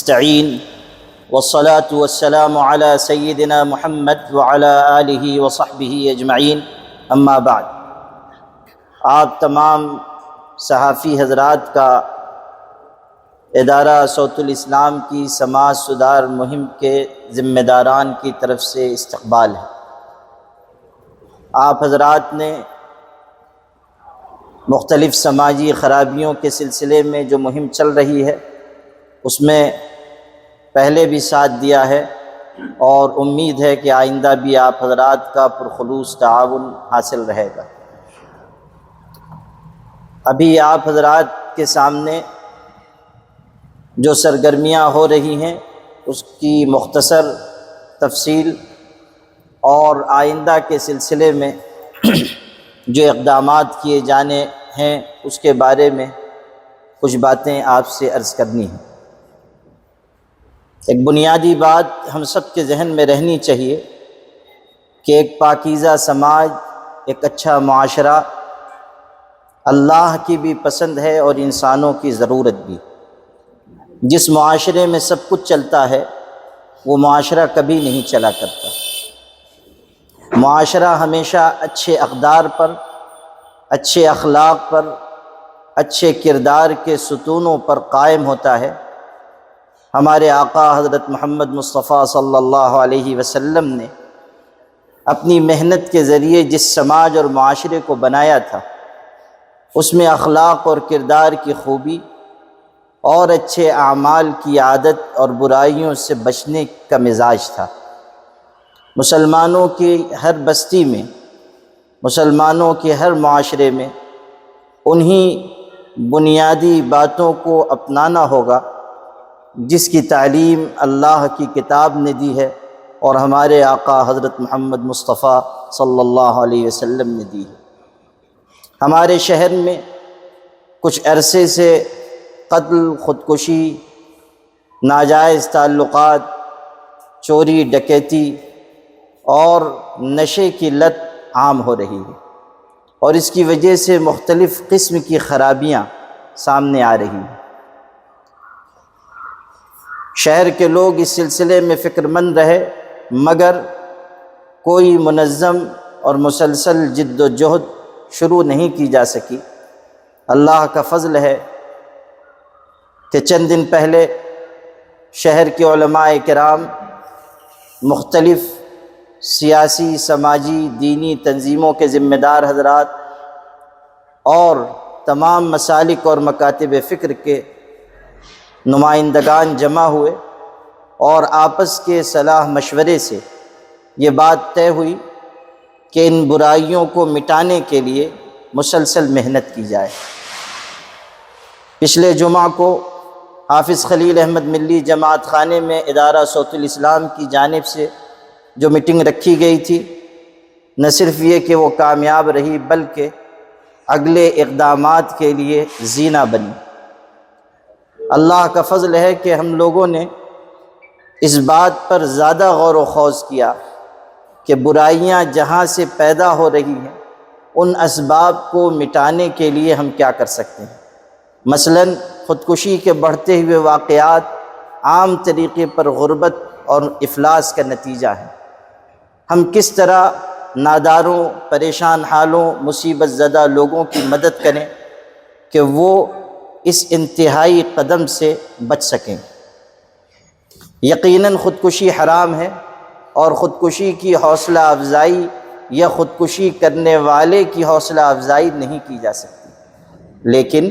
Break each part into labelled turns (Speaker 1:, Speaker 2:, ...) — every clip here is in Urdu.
Speaker 1: نستعین والصلاة والسلام علی سیدنا محمد وعلی آلہ وصحبہ اجمعین، اما بعد۔ آپ تمام صحافی حضرات کا ادارہ صوت الاسلام کی سماج سدھار مہم کے ذمہ داران کی طرف سے استقبال ہے۔ آپ حضرات نے مختلف سماجی خرابیوں کے سلسلے میں جو مہم چل رہی ہے اس میں پہلے بھی ساتھ دیا ہے، اور امید ہے کہ آئندہ بھی آپ حضرات کا پرخلوص تعاون حاصل رہے گا۔ ابھی آپ حضرات کے سامنے جو سرگرمیاں ہو رہی ہیں اس کی مختصر تفصیل اور آئندہ کے سلسلے میں جو اقدامات کیے جانے ہیں اس کے بارے میں کچھ باتیں آپ سے عرض کرنی ہیں۔ ایک بنیادی بات ہم سب کے ذہن میں رہنی چاہیے کہ ایک پاکیزہ سماج، ایک اچھا معاشرہ اللہ کی بھی پسند ہے اور انسانوں کی ضرورت بھی۔ جس معاشرے میں سب کچھ چلتا ہے وہ معاشرہ کبھی نہیں چلا کرتا۔ معاشرہ ہمیشہ اچھے اقدار پر، اچھے اخلاق پر، اچھے کردار کے ستونوں پر قائم ہوتا ہے۔ ہمارے آقا حضرت محمد مصطفیٰ صلی اللہ علیہ وسلم نے اپنی محنت کے ذریعے جس سماج اور معاشرے کو بنایا تھا اس میں اخلاق اور کردار کی خوبی اور اچھے اعمال کی عادت اور برائیوں سے بچنے کا مزاج تھا۔ مسلمانوں کی ہر بستی میں، مسلمانوں کے ہر معاشرے میں انہی بنیادی باتوں کو اپنانا ہوگا جس کی تعلیم اللہ کی کتاب نے دی ہے اور ہمارے آقا حضرت محمد مصطفیٰ صلی اللہ علیہ وسلم نے دی ہے۔ ہمارے شہر میں کچھ عرصے سے قتل، خودکشی، ناجائز تعلقات، چوری ڈکیتی اور نشے کی لت عام ہو رہی ہے، اور اس کی وجہ سے مختلف قسم کی خرابیاں سامنے آ رہی ہیں۔ شہر کے لوگ اس سلسلے میں فکر مند رہے مگر کوئی منظم اور مسلسل جد و جہد شروع نہیں کی جا سکی۔ اللہ کا فضل ہے کہ چند دن پہلے شہر کے علماء کرام، مختلف سیاسی، سماجی، دینی تنظیموں کے ذمہ دار حضرات اور تمام مسالک اور مکاتب فکر کے نمائندگان جمع ہوئے، اور آپس کے صلاح مشورے سے یہ بات طے ہوئی کہ ان برائیوں کو مٹانے کے لیے مسلسل محنت کی جائے۔ پچھلے جمعہ کو حافظ خلیل احمد ملی جماعت خانے میں ادارہ صوت الاسلام کی جانب سے جو میٹنگ رکھی گئی تھی، نہ صرف یہ کہ وہ کامیاب رہی بلکہ اگلے اقدامات کے لیے زینہ بنی۔ اللہ کا فضل ہے کہ ہم لوگوں نے اس بات پر زیادہ غور و خوض کیا کہ برائیاں جہاں سے پیدا ہو رہی ہیں ان اسباب کو مٹانے کے لیے ہم کیا کر سکتے ہیں۔ مثلاً خودکشی کے بڑھتے ہوئے واقعات عام طریقے پر غربت اور افلاس کا نتیجہ ہے۔ ہم کس طرح ناداروں، پریشان حالوں، مصیبت زدہ لوگوں کی مدد کریں کہ وہ اس انتہائی قدم سے بچ سکیں۔ یقیناً خودکشی حرام ہے، اور خودکشی کی حوصلہ افزائی یا خودکشی کرنے والے کی حوصلہ افزائی نہیں کی جا سکتی، لیکن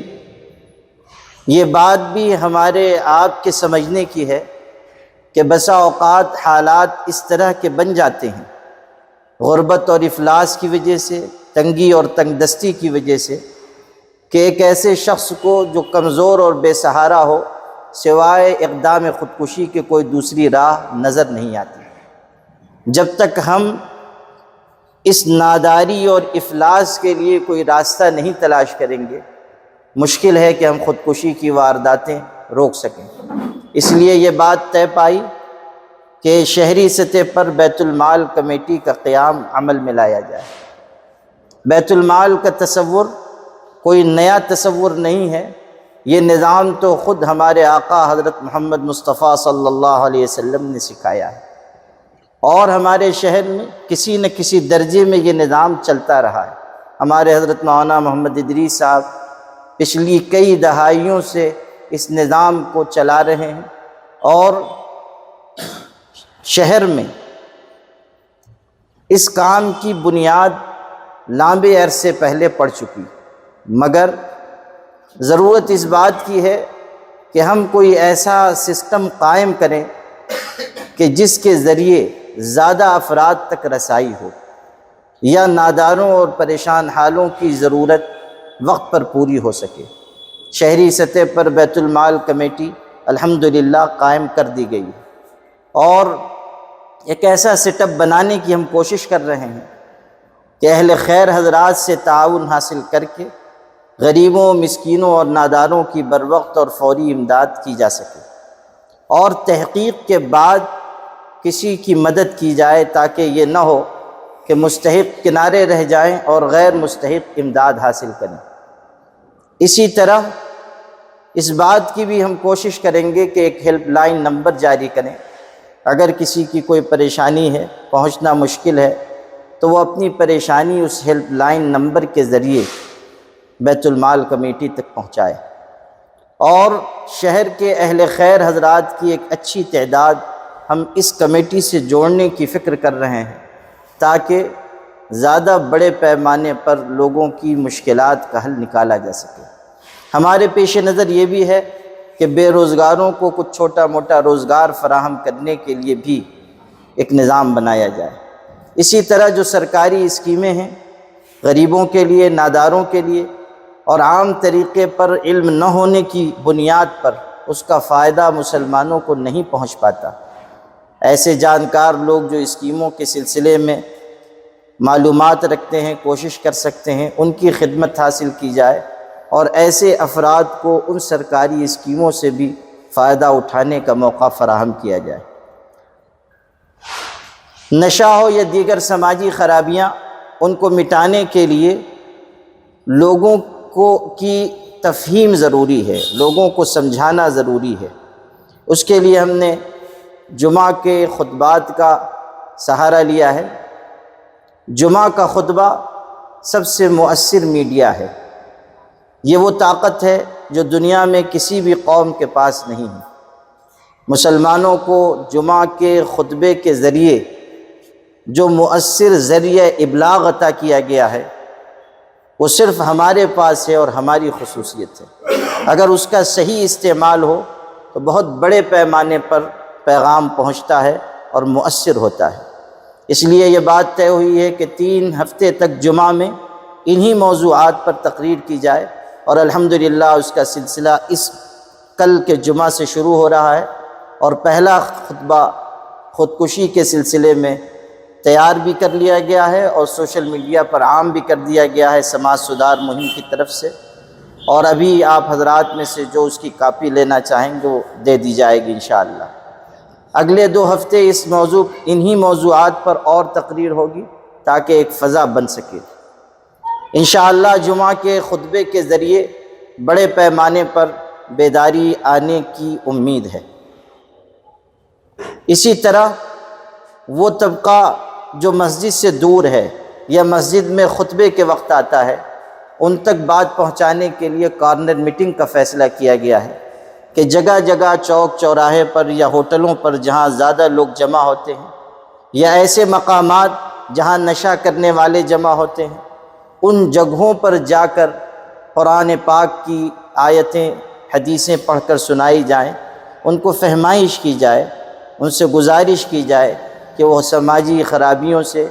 Speaker 1: یہ بات بھی ہمارے آپ کے سمجھنے کی ہے کہ بسا اوقات حالات اس طرح کے بن جاتے ہیں غربت اور افلاس کی وجہ سے، تنگی اور تنگ دستی کی وجہ سے، کہ ایک ایسے شخص کو جو کمزور اور بے سہارا ہو سوائے اقدام خودکشی کے کوئی دوسری راہ نظر نہیں آتی۔ جب تک ہم اس ناداری اور افلاس کے لیے کوئی راستہ نہیں تلاش کریں گے، مشکل ہے کہ ہم خودکشی کی وارداتیں روک سکیں۔ اس لیے یہ بات طے پائی کہ شہری سطح پر بیت المال کمیٹی کا قیام عمل میں لایا جائے۔ بیت المال کا تصور کوئی نیا تصور نہیں ہے، یہ نظام تو خود ہمارے آقا حضرت محمد مصطفیٰ صلی اللہ علیہ وسلم نے سکھایا ہے، اور ہمارے شہر میں کسی نہ کسی درجے میں یہ نظام چلتا رہا ہے۔ ہمارے حضرت مولانا محمد ادریس صاحب پچھلی کئی دہائیوں سے اس نظام کو چلا رہے ہیں، اور شہر میں اس کام کی بنیاد لمبے عرصے پہلے پڑ چکی، مگر ضرورت اس بات کی ہے کہ ہم کوئی ایسا سسٹم قائم کریں کہ جس کے ذریعے زیادہ افراد تک رسائی ہو، یا ناداروں اور پریشان حالوں کی ضرورت وقت پر پوری ہو سکے۔ شہری سطح پر بیت المال کمیٹی الحمدللہ قائم کر دی گئی، اور ایک ایسا سیٹ اپ بنانے کی ہم کوشش کر رہے ہیں کہ اہل خیر حضرات سے تعاون حاصل کر کے غریبوں، مسکینوں اور ناداروں کی بروقت اور فوری امداد کی جا سکے، اور تحقیق کے بعد کسی کی مدد کی جائے، تاکہ یہ نہ ہو کہ مستحق کنارے رہ جائیں اور غیر مستحق امداد حاصل کریں۔ اسی طرح اس بات کی بھی ہم کوشش کریں گے کہ ایک ہیلپ لائن نمبر جاری کریں، اگر کسی کی کوئی پریشانی ہے، پہنچنا مشکل ہے، تو وہ اپنی پریشانی اس ہیلپ لائن نمبر کے ذریعے بیت المال کمیٹی تک پہنچائے، اور شہر کے اہل خیر حضرات کی ایک اچھی تعداد ہم اس کمیٹی سے جوڑنے کی فکر کر رہے ہیں، تاکہ زیادہ بڑے پیمانے پر لوگوں کی مشکلات کا حل نکالا جا سکے۔ ہمارے پیش نظر یہ بھی ہے کہ بے روزگاروں کو کچھ چھوٹا موٹا روزگار فراہم کرنے کے لیے بھی ایک نظام بنایا جائے۔ اسی طرح جو سرکاری اسکیمیں ہیں غریبوں کے لیے، ناداروں کے لیے، اور عام طریقے پر علم نہ ہونے کی بنیاد پر اس کا فائدہ مسلمانوں کو نہیں پہنچ پاتا، ایسے جانکار لوگ جو اسکیموں کے سلسلے میں معلومات رکھتے ہیں، کوشش کر سکتے ہیں، ان کی خدمت حاصل کی جائے، اور ایسے افراد کو ان سرکاری اسکیموں سے بھی فائدہ اٹھانے کا موقع فراہم کیا جائے۔ نشہ ہو یا دیگر سماجی خرابیاں، ان کو مٹانے کے لیے لوگوں کی تفہیم ضروری ہے، لوگوں کو سمجھانا ضروری ہے۔ اس کے لیے ہم نے جمعہ کے خطبات کا سہارا لیا ہے۔ جمعہ کا خطبہ سب سے مؤثر میڈیا ہے۔ یہ وہ طاقت ہے جو دنیا میں کسی بھی قوم کے پاس نہیں ہے۔ مسلمانوں کو جمعہ کے خطبے کے ذریعے جو مؤثر ذریعہ ابلاغ عطا کیا گیا ہے، وہ صرف ہمارے پاس ہے اور ہماری خصوصیت ہے۔ اگر اس کا صحیح استعمال ہو تو بہت بڑے پیمانے پر پیغام پہنچتا ہے اور مؤثر ہوتا ہے۔ اس لیے یہ بات طے ہوئی ہے کہ 3 ہفتے تک جمعہ میں انہی موضوعات پر تقریر کی جائے، اور الحمدللہ اس کا سلسلہ کل کے جمعہ سے شروع ہو رہا ہے، اور پہلا خطبہ خودکشی کے سلسلے میں تیار بھی کر لیا گیا ہے، اور سوشل میڈیا پر عام بھی کر دیا گیا ہے سماج سدھار مہم کی طرف سے، اور ابھی آپ حضرات میں سے جو اس کی کاپی لینا چاہیں گے وہ دے دی جائے گی انشاءاللہ۔ اگلے 2 ہفتے اس انہی موضوعات پر اور تقریر ہوگی، تاکہ ایک فضا بن سکے۔ انشاءاللہ جمعہ کے خطبے کے ذریعے بڑے پیمانے پر بیداری آنے کی امید ہے۔ اسی طرح وہ طبقہ جو مسجد سے دور ہے یا مسجد میں خطبے کے وقت آتا ہے، ان تک بات پہنچانے کے لیے کارنر میٹنگ کا فیصلہ کیا گیا ہے کہ جگہ جگہ چوک چوراہے پر یا ہوٹلوں پر جہاں زیادہ لوگ جمع ہوتے ہیں، یا ایسے مقامات جہاں نشہ کرنے والے جمع ہوتے ہیں، ان جگہوں پر جا کر قرآن پاک کی آیتیں، حدیثیں پڑھ کر سنائی جائیں، ان کو فہمائش کی جائے، ان سے گزارش کی جائے کہ وہ سماجی خرابیوں سے،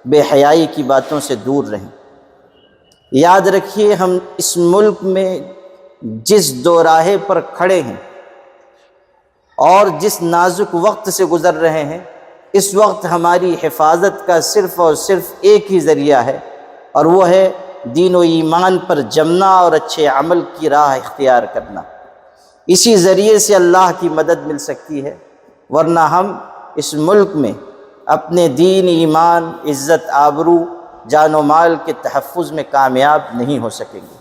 Speaker 1: بے حیائی کی باتوں سے دور رہیں۔ یاد رکھیے، ہم اس ملک میں جس دوراہے پر کھڑے ہیں اور جس نازک وقت سے گزر رہے ہیں، اس وقت ہماری حفاظت کا صرف اور صرف ایک ہی ذریعہ ہے، اور وہ ہے دین و ایمان پر جمنا اور اچھے عمل کی راہ اختیار کرنا۔ اسی ذریعے سے اللہ کی مدد مل سکتی ہے، ورنہ ہم اس ملک میں اپنے دین، ایمان، عزت، آبرو، جان و مال کے تحفظ میں کامیاب نہیں ہو سکیں گے۔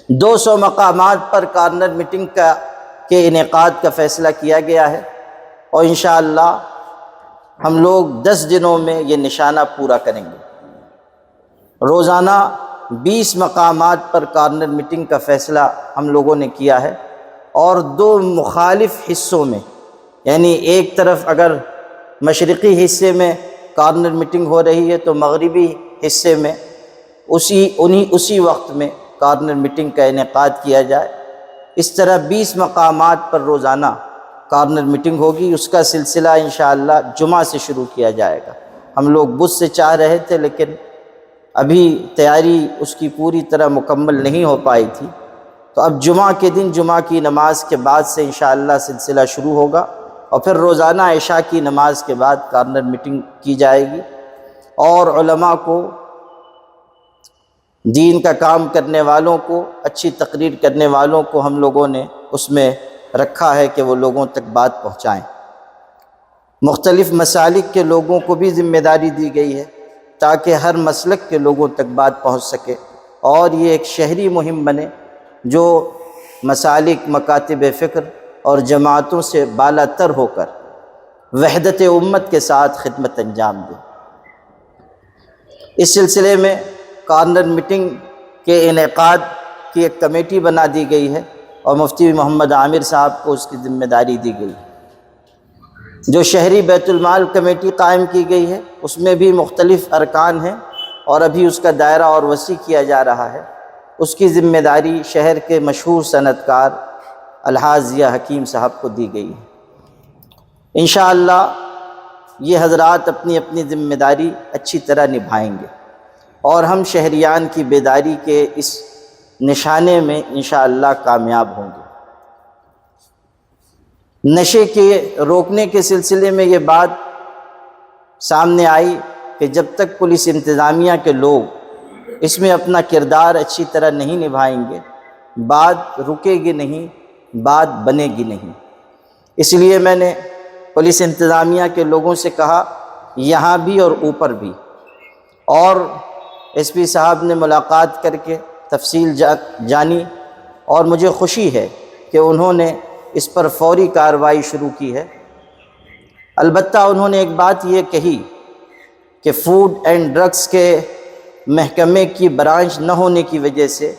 Speaker 1: 200 مقامات پر کارنر میٹنگ کے انعقاد کا فیصلہ کیا گیا ہے، اور انشاءاللہ ہم لوگ 10 دنوں میں یہ نشانہ پورا کریں گے۔ روزانہ 20 مقامات پر کارنر میٹنگ کا فیصلہ ہم لوگوں نے کیا ہے، اور 2 مخالف حصوں میں، یعنی ایک طرف اگر مشرقی حصے میں کارنر میٹنگ ہو رہی ہے تو مغربی حصے میں اسی وقت میں کارنر میٹنگ کا انعقاد کیا جائے۔ اس طرح 20 مقامات پر روزانہ کارنر میٹنگ ہوگی۔ اس کا سلسلہ انشاءاللہ جمعہ سے شروع کیا جائے گا۔ ہم لوگ بدھ سے چاہ رہے تھے، لیکن ابھی تیاری اس کی پوری طرح مکمل نہیں ہو پائی تھی، تو اب جمعہ کے دن جمعہ کی نماز کے بعد سے انشاءاللہ سلسلہ شروع ہوگا، اور پھر روزانہ عشاء کی نماز کے بعد کارنر میٹنگ کی جائے گی، اور علماء کو، دین کا کام کرنے والوں کو، اچھی تقریر کرنے والوں کو ہم لوگوں نے اس میں رکھا ہے کہ وہ لوگوں تک بات پہنچائیں۔ مختلف مسالک کے لوگوں کو بھی ذمہ داری دی گئی ہے تاکہ ہر مسلک کے لوگوں تک بات پہنچ سکے، اور یہ ایک شہری مہم بنے جو مسالک، مکاتب فکر اور جماعتوں سے بالا تر ہو کر وحدت امت کے ساتھ خدمت انجام دے۔ اس سلسلے میں کارنر میٹنگ کے انعقاد کی ایک کمیٹی بنا دی گئی ہے، اور مفتی محمد عامر صاحب کو اس کی ذمہ داری دی گئی۔ جو شہری بیت المال کمیٹی قائم کی گئی ہے، اس میں بھی مختلف ارکان ہیں، اور ابھی اس کا دائرہ اور وسیع کیا جا رہا ہے۔ اس کی ذمہ داری شہر کے مشہور صنعت کار الحاج ضیاء حکیم صاحب کو دی گئی ہے۔ انشاءاللہ یہ حضرات اپنی اپنی ذمہ داری اچھی طرح نبھائیں گے، اور ہم شہریان کی بیداری کے اس نشانے میں انشاءاللہ کامیاب ہوں گے۔ نشے کے روکنے کے سلسلے میں یہ بات سامنے آئی کہ جب تک پولیس انتظامیہ کے لوگ اس میں اپنا کردار اچھی طرح نہیں نبھائیں گے، بات رکے گی نہیں، بات بنے گی نہیں۔ اس لیے میں نے پولیس انتظامیہ کے لوگوں سے کہا، یہاں بھی اور اوپر بھی، اور ایس پی صاحب نے ملاقات کر کے تفصیل جانی، اور مجھے خوشی ہے کہ انہوں نے اس پر فوری کارروائی شروع کی ہے۔ البتہ انہوں نے ایک بات یہ کہی کہ فوڈ اینڈ ڈرگس کے محکمے کی برانچ نہ ہونے کی وجہ سے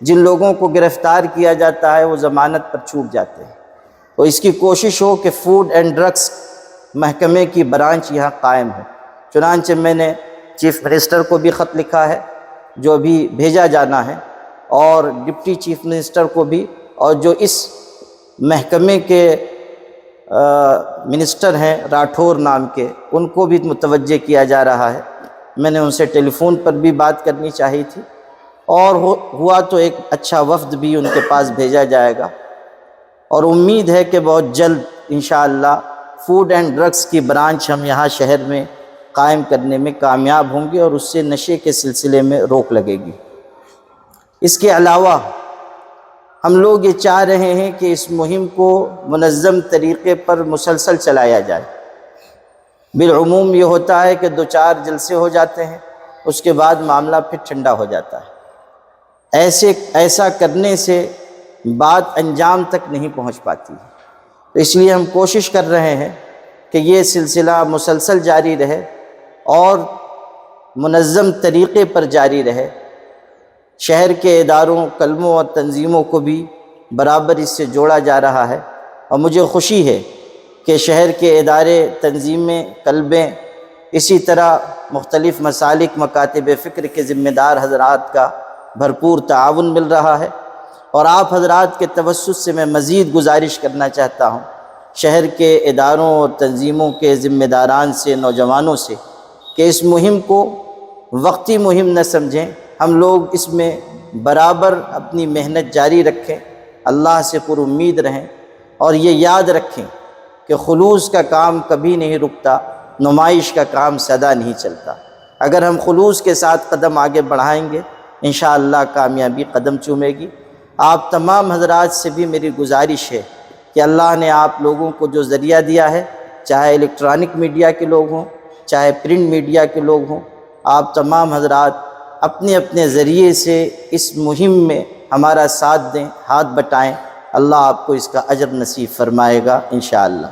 Speaker 1: جن لوگوں کو گرفتار کیا جاتا ہے وہ ضمانت پر چھوٹ جاتے ہیں، تو اس کی کوشش ہو کہ فوڈ اینڈ ڈرگس محکمے کی برانچ یہاں قائم ہو۔ چنانچہ میں نے چیف منسٹر کو بھی خط لکھا ہے، جو ابھی بھیجا جانا ہے، اور ڈپٹی چیف منسٹر کو بھی، اور جو اس محکمے کے منسٹر ہیں راٹھور نام کے، ان کو بھی متوجہ کیا جا رہا ہے۔ میں نے ان سے ٹیلی فون پر بھی بات کرنی چاہی تھی، اور ہوا تو ایک اچھا وفد بھی ان کے پاس بھیجا جائے گا، اور امید ہے کہ بہت جلد انشاءاللہ فوڈ اینڈ ڈرگس کی برانچ ہم یہاں شہر میں قائم کرنے میں کامیاب ہوں گے، اور اس سے نشے کے سلسلے میں روک لگے گی۔ اس کے علاوہ ہم لوگ یہ چاہ رہے ہیں کہ اس مہم کو منظم طریقے پر مسلسل چلایا جائے۔ بالعموم یہ ہوتا ہے کہ 2-4 جلسے ہو جاتے ہیں، اس کے بعد معاملہ پھر ٹھنڈا ہو جاتا ہے۔ ایسا کرنے سے بات انجام تک نہیں پہنچ پاتی، تو اس لیے ہم کوشش کر رہے ہیں کہ یہ سلسلہ مسلسل جاری رہے اور منظم طریقے پر جاری رہے۔ شہر کے اداروں، کلموں اور تنظیموں کو بھی برابر اس سے جوڑا جا رہا ہے، اور مجھے خوشی ہے کہ شہر کے ادارے، تنظیمیں، کلبیں، اسی طرح مختلف مسالک، مکاتب فکر کے ذمہ دار حضرات کا بھرپور تعاون مل رہا ہے، اور آپ حضرات کے توسط سے میں مزید گزارش کرنا چاہتا ہوں شہر کے اداروں اور تنظیموں کے ذمہ داران سے، نوجوانوں سے، کہ اس مہم کو وقتی مہم نہ سمجھیں، ہم لوگ اس میں برابر اپنی محنت جاری رکھیں، اللہ سے پر امید رہیں، اور یہ یاد رکھیں کہ خلوص کا کام کبھی نہیں رکتا، نمائش کا کام سدا نہیں چلتا۔ اگر ہم خلوص کے ساتھ قدم آگے بڑھائیں گے، انشاءاللہ کامیابی قدم چومے گی۔ آپ تمام حضرات سے بھی میری گزارش ہے کہ اللہ نے آپ لوگوں کو جو ذریعہ دیا ہے، چاہے الیکٹرانک میڈیا کے لوگ ہوں، چاہے پرنٹ میڈیا کے لوگ ہوں، آپ تمام حضرات اپنے اپنے ذریعے سے اس مہم میں ہمارا ساتھ دیں، ہاتھ بٹائیں، اللہ آپ کو اس کا اجر نصیب فرمائے گا انشاءاللہ۔